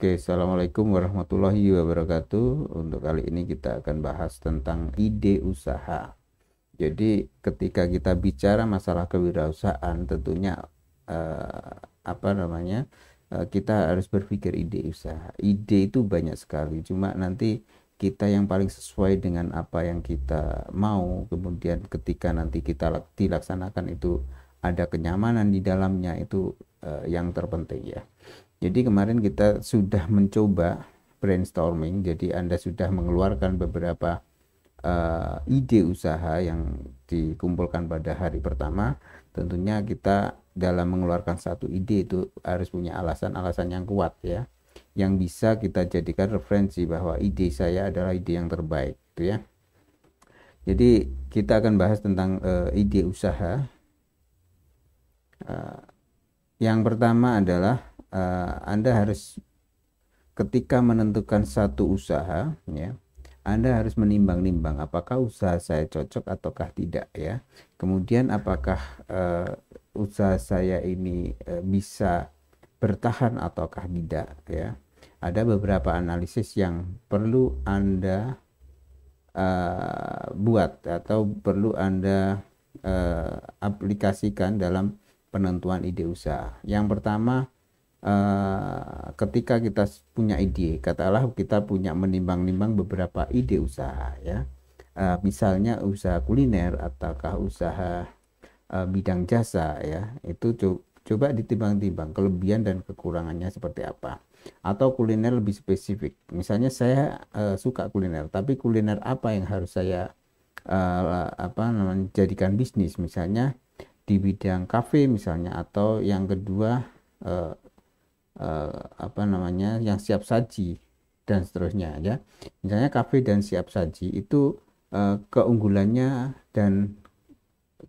Oke, Assalamualaikum warahmatullahi wabarakatuh. Untuk kali ini kita akan bahas tentang ide usaha. Jadi ketika kita bicara masalah kewirausahaan, tentunya apa namanya kita harus berpikir ide usaha. Ide itu banyak sekali, cuma nanti kita yang paling sesuai dengan apa yang kita mau, kemudian ketika nanti kita dilaksanakan itu ada kenyamanan di dalamnya, itu yang terpenting ya. Jadi kemarin kita sudah mencoba brainstorming, jadi Anda sudah mengeluarkan beberapa ide usaha yang dikumpulkan pada hari pertama. Tentunya kita dalam mengeluarkan satu ide itu harus punya alasan-alasan yang kuat ya, yang bisa kita jadikan referensi bahwa ide saya adalah ide yang terbaik gitu ya. Jadi kita akan bahas tentang ide usaha. Yang pertama adalah Anda harus ketika menentukan satu usaha ya, Anda harus menimbang-nimbang apakah usaha saya cocok ataukah tidak ya. Kemudian apakah usaha saya ini bisa bertahan ataukah tidak ya. Ada beberapa analisis yang perlu Anda buat atau perlu Anda aplikasikan dalam penentuan ide usaha. Yang pertama, ketika kita punya ide, katakanlah kita punya menimbang-nimbang beberapa ide usaha ya, misalnya usaha kuliner ataukah usaha bidang jasa ya, itu coba ditimbang-timbang kelebihan dan kekurangannya seperti apa. Atau kuliner lebih spesifik, misalnya saya suka kuliner, tapi kuliner apa yang harus saya jadikan bisnis, misalnya di bidang kafe misalnya, atau yang kedua yang siap saji dan seterusnya ya. Misalnya kafe dan siap saji itu keunggulannya dan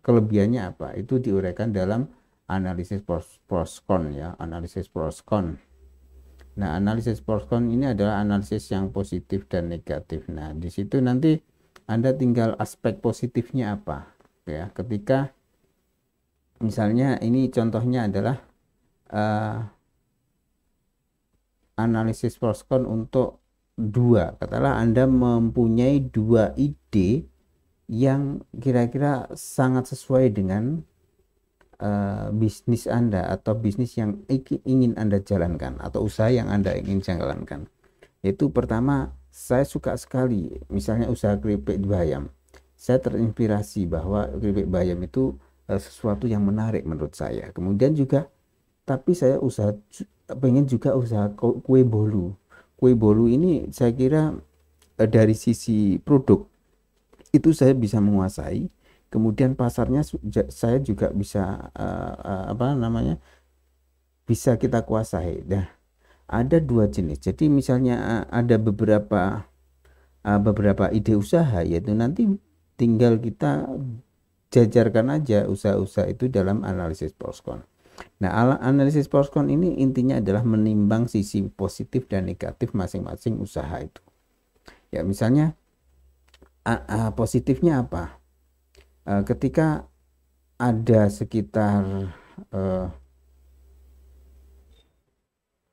kelebihannya apa, itu diuraikan dalam analisis pros con ya, analisis pros con. Nah, analisis pros con ini adalah analisis yang positif dan negatif. Nah, di situ nanti Anda tinggal aspek positifnya apa ya. Ketika misalnya ini contohnya adalah analisis pros con untuk dua, katakanlah Anda mempunyai dua ide yang kira-kira sangat sesuai dengan bisnis Anda atau bisnis yang ingin Anda jalankan atau usaha yang Anda ingin jalankan. Yaitu pertama, saya suka sekali misalnya usaha keripik bayam. Saya terinspirasi bahwa keripik bayam itu sesuatu yang menarik menurut saya. Kemudian juga tapi saya pengen juga usaha kue bolu. Kue bolu ini saya kira dari sisi produk itu saya bisa menguasai. Kemudian pasarnya saya juga bisa bisa kita kuasai. Nah, ada dua jenis. Jadi misalnya ada beberapa ide usaha, yaitu nanti tinggal kita jajarkan aja usaha-usaha itu dalam analisis pros con. Nah, analisis pros con ini intinya adalah menimbang sisi positif dan negatif masing-masing usaha itu. Ya, misalnya positifnya apa? Ketika ada sekitar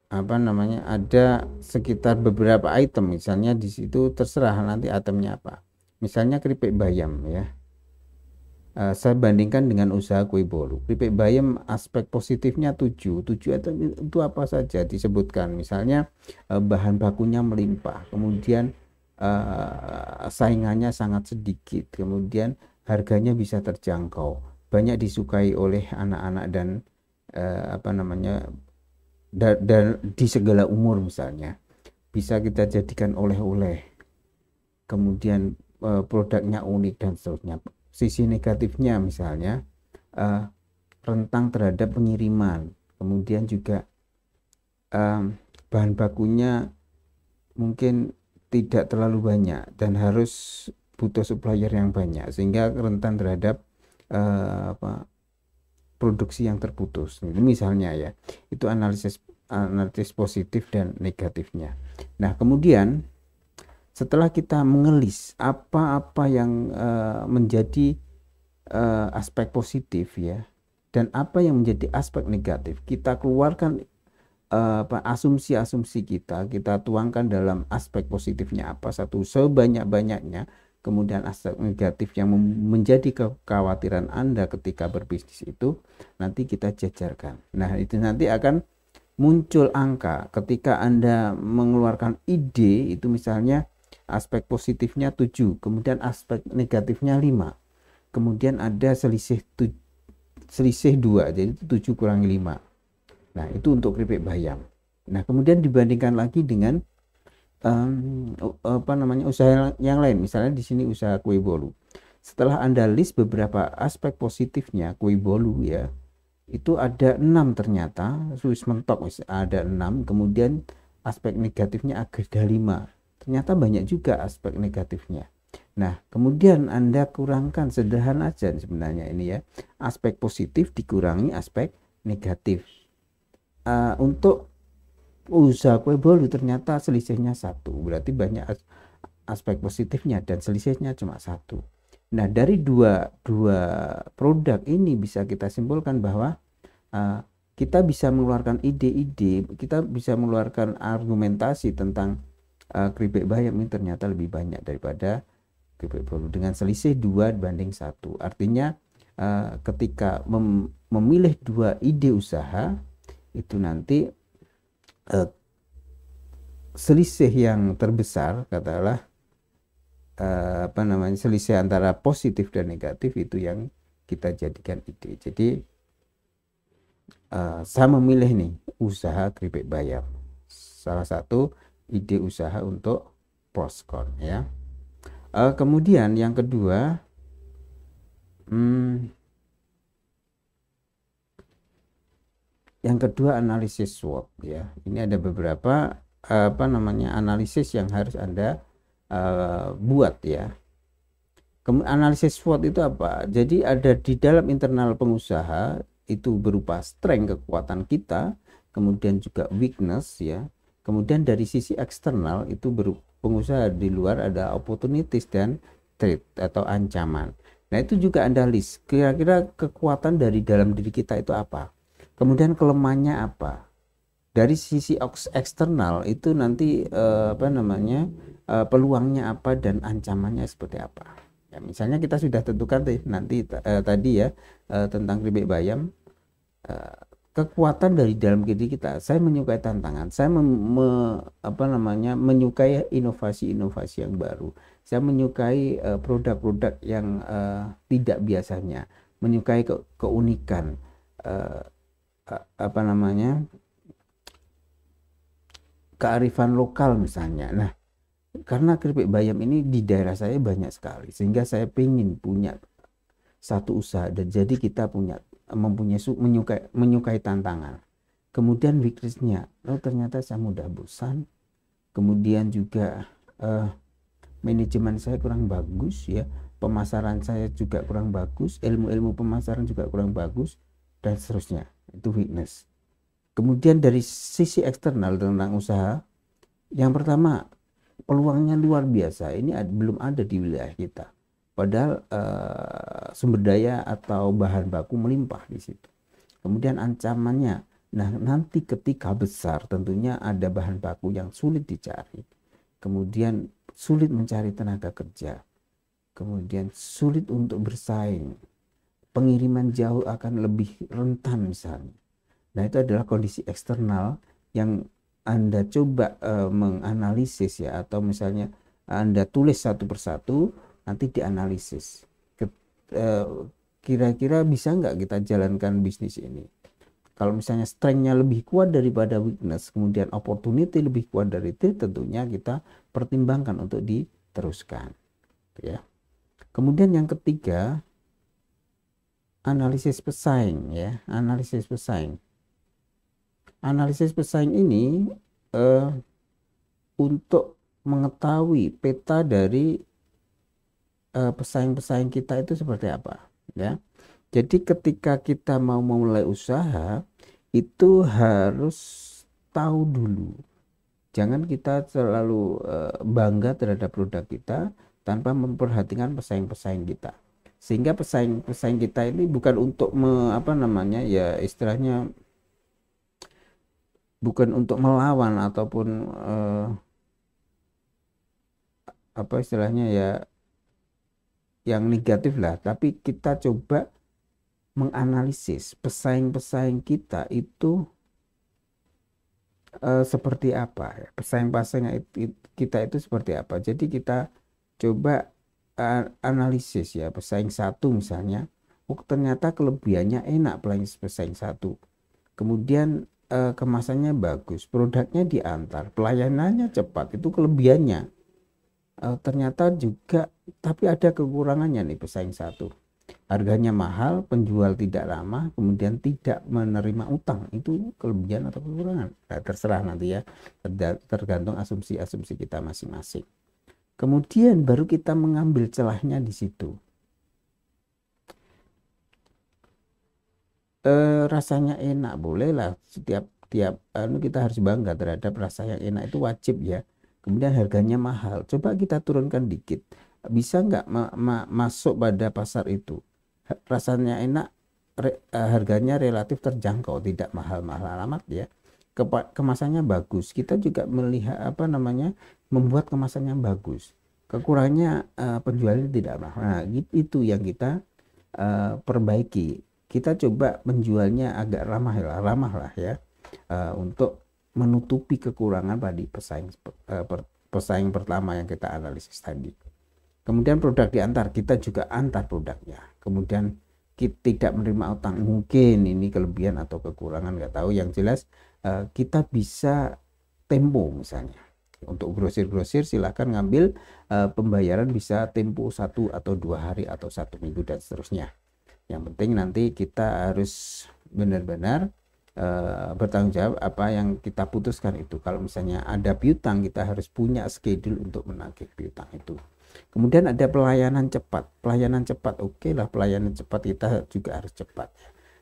ada sekitar beberapa item, misalnya di situ terserah nanti itemnya apa. Misalnya keripik bayam ya. Saya bandingkan dengan usaha kue bolu. Keripik bayam aspek positifnya 7 itu apa saja disebutkan. Misalnya bahan bakunya melimpah, kemudian saingannya sangat sedikit, kemudian harganya bisa terjangkau, banyak disukai oleh anak-anak dan dan di segala umur, misalnya bisa kita jadikan oleh-oleh, kemudian produknya unik dan seterusnya. Sisi negatifnya misalnya rentang terhadap pengiriman, kemudian juga bahan bakunya mungkin tidak terlalu banyak dan harus butuh supplier yang banyak, sehingga rentan terhadap produksi yang terputus. Ini misalnya ya, itu analisis positif dan negatifnya. Nah, kemudian setelah kita mengelis apa-apa yang menjadi aspek positif ya, dan apa yang menjadi aspek negatif, kita keluarkan asumsi-asumsi kita tuangkan dalam aspek positifnya apa satu sebanyak-banyaknya, kemudian aspek negatif yang menjadi kekhawatiran Anda ketika berbisnis itu nanti kita jajarkan. Nah, itu nanti akan muncul angka ketika Anda mengeluarkan ide itu, misalnya aspek positifnya 7, kemudian aspek negatifnya 5, kemudian ada selisih 2, jadi 7 kurangi 5. Nah, itu untuk keripik bayam. Nah, kemudian dibandingkan lagi dengan usaha yang lain. Misalnya di sini usaha kue bolu. Setelah Anda list beberapa aspek positifnya kue bolu ya, itu ada 6 ternyata, Swiss mentok ada 6, kemudian aspek negatifnya ada 5. Ternyata banyak juga aspek negatifnya. Nah, kemudian Anda kurangkan, sederhana aja sebenarnya ini ya. Aspek positif dikurangi aspek negatif. Untuk usaha kue bolu ternyata selisihnya 1, berarti banyak aspek positifnya dan selisihnya cuma 1. Nah, dari dua produk ini bisa kita simpulkan bahwa kita bisa mengeluarkan ide-ide, kita bisa mengeluarkan argumentasi tentang keripik bayam ini ternyata lebih banyak daripada keripik bolu dengan selisih 2:1. Artinya ketika memilih 2 ide usaha itu nanti selisih yang terbesar katakanlah selisih antara positif dan negatif itu yang kita jadikan ide. Jadi saya memilih nih usaha keripik bayam, salah satu ide usaha untuk Poskon ya. Kemudian yang kedua, analisis SWOT ya. Ini ada beberapa analisis yang harus Anda buat ya. Analisis SWOT itu apa? Jadi ada di dalam internal pengusaha itu berupa strength, kekuatan kita, kemudian juga weakness ya. Kemudian dari sisi eksternal itu pengusaha di luar ada opportunities dan threat atau ancaman. Nah, itu juga Anda list. Kira-kira kekuatan dari dalam diri kita itu apa? Kemudian kelemahannya apa? Dari sisi eksternal itu nanti peluangnya apa dan ancamannya seperti apa? Ya, misalnya kita sudah tentukan nanti tadi ya tentang keripik bayam. Kekuatan dari dalam diri kita, saya menyukai tantangan, saya menyukai inovasi-inovasi yang baru, saya menyukai produk-produk yang tidak biasanya, menyukai keunikan, kearifan lokal misalnya. Nah, karena keripik bayam ini di daerah saya banyak sekali, sehingga saya ingin punya satu usaha dan jadi kita menyukai tantangan. Kemudian weakness-nya, ternyata saya mudah bosan. Kemudian juga manajemen saya kurang bagus ya, pemasaran saya juga kurang bagus, ilmu pemasaran juga kurang bagus dan seterusnya. Itu weakness. Kemudian dari sisi eksternal tentang usaha, yang pertama peluangnya luar biasa. Ini belum ada di wilayah kita. Padahal sumber daya atau bahan baku melimpah di situ. Kemudian ancamannya, nah nanti ketika besar tentunya ada bahan baku yang sulit dicari. Kemudian sulit mencari tenaga kerja. Kemudian sulit untuk bersaing. Pengiriman jauh akan lebih rentan misalnya. Nah, itu adalah kondisi eksternal yang Anda coba menganalisis ya, atau misalnya Anda tulis satu persatu, nanti dianalisis. Kira-kira bisa nggak kita jalankan bisnis ini? Kalau misalnya strength-nya lebih kuat daripada weakness, kemudian opportunity lebih kuat dari itu, tentunya kita pertimbangkan untuk diteruskan. Ya. Kemudian yang ketiga, analisis pesaing ya, analisis pesaing. Analisis pesaing ini untuk mengetahui peta dari pesaing-pesaing kita itu seperti apa ya. Jadi ketika kita mau memulai usaha itu harus tahu dulu. Jangan kita selalu bangga terhadap produk kita tanpa memperhatikan pesaing-pesaing kita. Sehingga pesaing-pesaing kita ini bukan untuk istilahnya bukan untuk melawan ataupun apa istilahnya ya, yang negatif lah, tapi kita coba menganalisis pesaing-pesaing kita itu seperti apa ya, pesaing-pesaing kita itu seperti apa. Jadi kita coba analisis ya, pesaing satu misalnya, oh ternyata kelebihannya enak pesaing satu, kemudian kemasannya bagus, produknya diantar, pelayanannya cepat, itu kelebihannya. Ternyata juga tapi ada kekurangannya nih pesaing satu, harganya mahal, penjual tidak ramah, kemudian tidak menerima utang. Itu kelebihan atau kekurangan? Nah, terserah nanti ya, tergantung asumsi-asumsi kita masing-masing. Kemudian baru kita mengambil celahnya di situ. Rasanya enak, bolehlah setiap kita harus bangga terhadap rasa yang enak, itu wajib ya. Kemudian harganya mahal, coba kita turunkan dikit, bisa nggak masuk pada pasar itu. Rasanya enak, harganya relatif terjangkau, tidak mahal-mahal amat ya. Kemasannya bagus, kita juga melihat apa namanya, membuat kemasannya bagus. Kekurangannya penjualnya tidak mahal. Nah, itu yang kita perbaiki. Kita coba menjualnya agak ramah lah ya, untuk menutupi kekurangan pada pesaing pertama yang kita analisis tadi. Kemudian produk diantar, kita juga antar produknya. Kemudian kita tidak menerima utang, mungkin ini kelebihan atau kekurangan, nggak tahu. Yang jelas kita bisa tempo misalnya. Untuk grosir-grosir silahkan ngambil pembayaran bisa tempo 1 atau 2 hari atau 1 minggu dan seterusnya. Yang penting nanti kita harus benar-benar bertanggung jawab apa yang kita putuskan itu. Kalau misalnya ada piutang, kita harus punya schedule untuk menagih piutang itu. Kemudian ada pelayanan cepat. Oke lah, pelayanan cepat kita juga harus cepat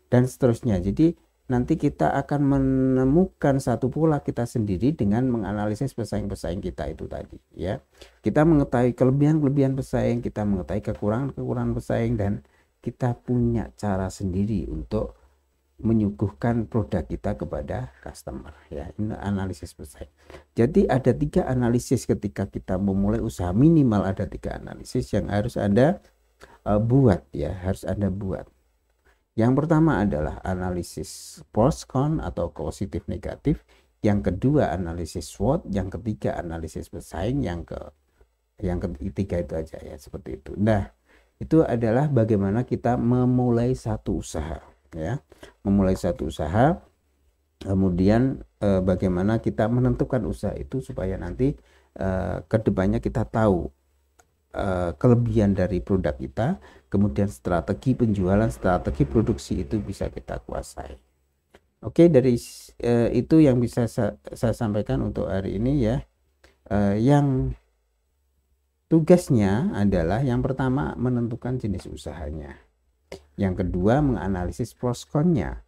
dan seterusnya. Jadi nanti kita akan menemukan satu pola kita sendiri dengan menganalisis pesaing-pesaing kita itu tadi ya. Kita mengetahui kelebihan-kelebihan pesaing, kita mengetahui kekurangan-kekurangan pesaing, dan kita punya cara sendiri untuk menyuguhkan produk kita kepada customer ya. Ini analisis pesaing. Jadi ada 3 analisis ketika kita memulai usaha, minimal ada 3 analisis yang harus Anda buat ya, harus Anda buat. Yang pertama adalah analisis pros con atau positif negatif, yang kedua analisis SWOT, yang ketiga analisis pesaing, yang ketiga itu aja ya, seperti itu. Nah, itu adalah bagaimana kita memulai satu usaha ya, memulai satu usaha. Kemudian bagaimana kita menentukan usaha itu supaya nanti kedepannya kita tahu kelebihan dari produk kita, kemudian strategi penjualan, strategi produksi itu bisa kita kuasai. Oke, dari itu yang bisa saya sampaikan untuk hari ini ya. Yang tugasnya adalah yang pertama menentukan jenis usahanya, yang kedua menganalisis pros con-nya.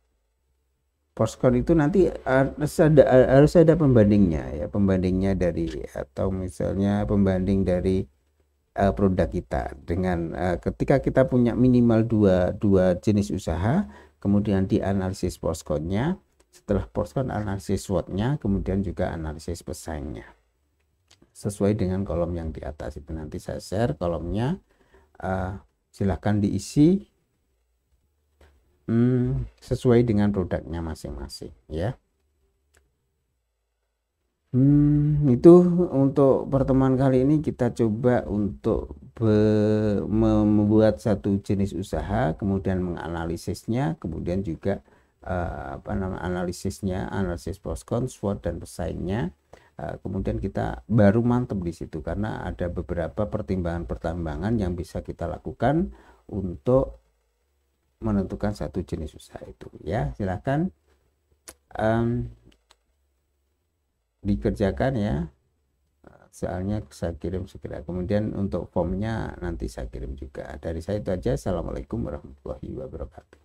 Pros con itu nanti harus ada pembandingnya ya, pembandingnya dari, atau misalnya pembanding dari produk kita dengan ketika kita punya minimal dua jenis usaha, kemudian dianalisis pros con-nya, setelah pros con analisis SWOT-nya, kemudian juga analisis pesaingnya sesuai dengan kolom yang di atas itu. Nanti saya share kolomnya, silahkan diisi sesuai dengan produknya masing-masing ya. Itu untuk pertemuan kali ini kita coba untuk membuat satu jenis usaha, kemudian menganalisisnya, kemudian juga analisis pros con, SWOT, dan pesaingnya. Kemudian kita baru mantap di situ karena ada beberapa pertimbangan-pertimbangan yang bisa kita lakukan untuk menentukan satu jenis usaha itu ya. Silahkan dikerjakan ya, soalnya saya kirim segera. Kemudian untuk formnya nanti saya kirim juga. Dari saya itu aja. Assalamualaikum warahmatullahi wabarakatuh.